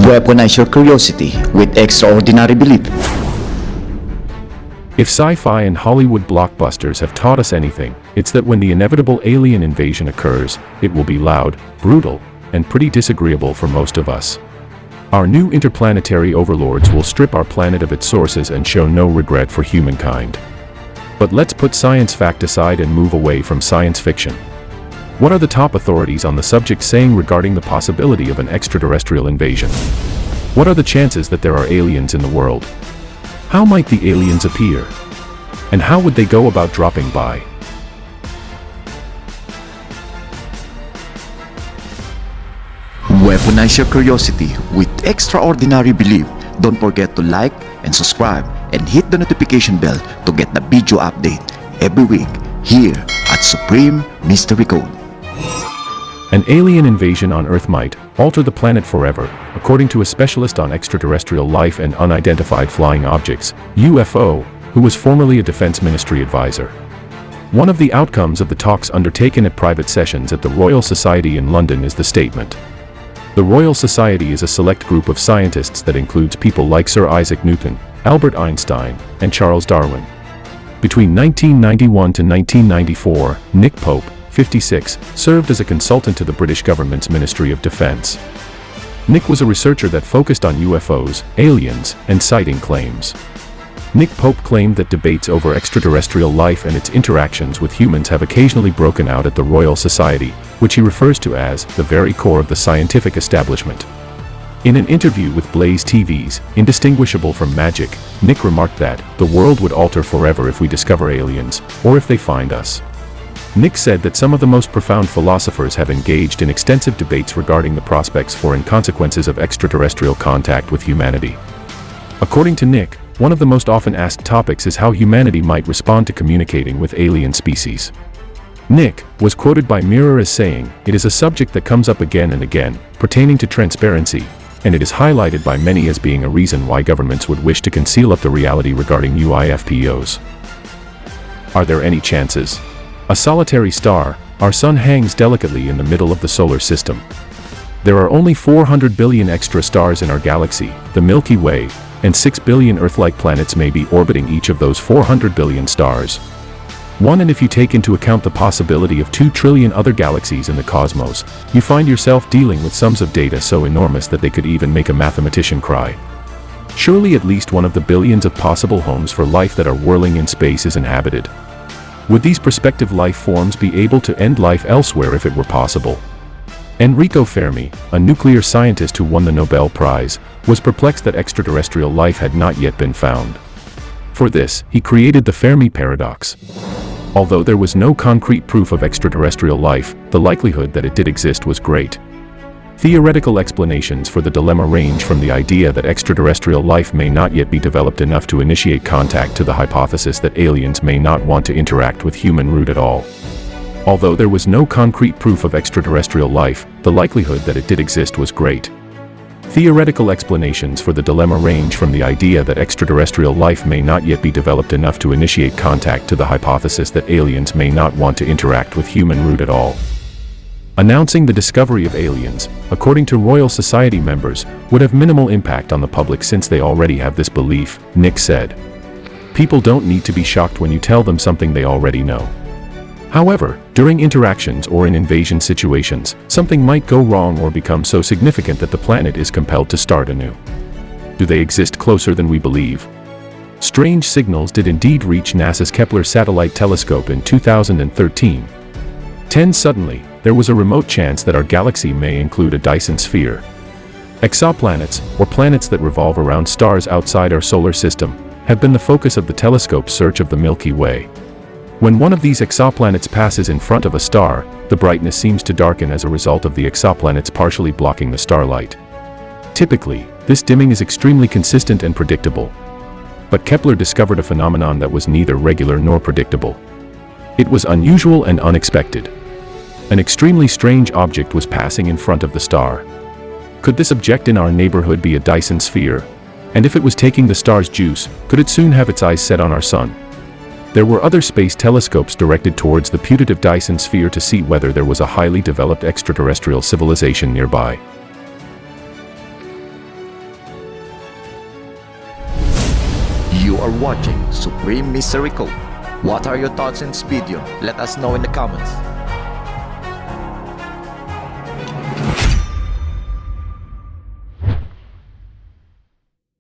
Weaponize your curiosity with extraordinary belief. If sci-fi and Hollywood blockbusters have taught us anything, it's that when the inevitable alien invasion occurs, it will be loud, brutal, and pretty disagreeable for most of us. Our new interplanetary overlords will strip our planet of its sources and show no regret for humankind. But let's put science fact aside and move away from science fiction. What are the top authorities on the subject saying regarding the possibility of an extraterrestrial invasion? What are the chances that there are aliens in the world? How might the aliens appear? And how would they go about dropping by? Weaponize your curiosity with extraordinary belief. Don't forget to like and subscribe and hit the notification bell to get the video update every week here at Supreme Mystery Code. An alien invasion on Earth might alter the planet forever, according to a specialist on extraterrestrial life and unidentified flying objects, UFO, who was formerly a Defense Ministry advisor. One of the outcomes of the talks undertaken at private sessions at the Royal Society in London is the statement. The Royal Society is a select group of scientists that includes people like Sir Isaac Newton, Albert Einstein, and Charles Darwin. Between 1991 to 1994, Nick Pope, 56, served as a consultant to the British government's Ministry of Defence. Nick was a researcher that focused on UFOs, aliens, and sighting claims. Nick Pope claimed that debates over extraterrestrial life and its interactions with humans have occasionally broken out at the Royal Society, which he refers to as the very core of the scientific establishment. In an interview with Blaze TV's Indistinguishable from Magic, Nick remarked that the world would alter forever if we discover aliens, or if they find us. Nick said that some of the most profound philosophers have engaged in extensive debates regarding the prospects for and consequences of extraterrestrial contact with humanity. According to Nick, one of the most often asked topics is how humanity might respond to communicating with alien species. Nick was quoted by Mirror as saying, "It is a subject that comes up again and again, pertaining to transparency, and it is highlighted by many as being a reason why governments would wish to conceal up the reality regarding UFOs. Are there any chances? A solitary star, our sun hangs delicately in the middle of the solar system. There are only 400 billion extra stars in our galaxy, the Milky Way, and 6 billion Earth-like planets may be orbiting each of those 400 billion stars. And if you take into account the possibility of 2 trillion other galaxies in the cosmos, you find yourself dealing with sums of data so enormous that they could even make a mathematician cry. Surely at least one of the billions of possible homes for life that are whirling in space is inhabited. Would these prospective life forms be able to end life elsewhere if it were possible?" Enrico Fermi, a nuclear scientist who won the Nobel Prize, was perplexed that extraterrestrial life had not yet been found. For this, he created the Fermi paradox. Although there was no concrete proof of extraterrestrial life, the likelihood that it did exist was great. Theoretical explanations for the dilemma range from the idea that extraterrestrial life may not yet be developed enough to initiate contact to the hypothesis that aliens may not want to interact with human root at all. Although there was no concrete proof of extraterrestrial life, the likelihood that it did exist was great. Theoretical explanations for the dilemma range from the idea that extraterrestrial life may not yet be developed enough to initiate contact to the hypothesis that aliens may not want to interact with human root at all. Announcing the discovery of aliens, according to Royal Society members, would have minimal impact on the public since they already have this belief, Nick said. People don't need to be shocked when you tell them something they already know. However, during interactions or in invasion situations, something might go wrong or become so significant that the planet is compelled to start anew. Do they exist closer than we believe? Strange signals did indeed reach NASA's Kepler satellite telescope in 2013. Suddenly, there was a remote chance that our galaxy may include a Dyson sphere. Exoplanets, or planets that revolve around stars outside our solar system, have been the focus of the telescope's search of the Milky Way. When one of these exoplanets passes in front of a star, the brightness seems to darken as a result of the exoplanets partially blocking the starlight. Typically, this dimming is extremely consistent and predictable. But Kepler discovered a phenomenon that was neither regular nor predictable. It was unusual and unexpected. An extremely strange object was passing in front of the star. Could this object in our neighborhood be a Dyson sphere? And if it was taking the star's juice, could it soon have its eyes set on our sun? There were other space telescopes directed towards the putative Dyson sphere to see whether there was a highly developed extraterrestrial civilization nearby. You are watching Supreme Mystery Code. What are your thoughts in this video? Let us know in the comments.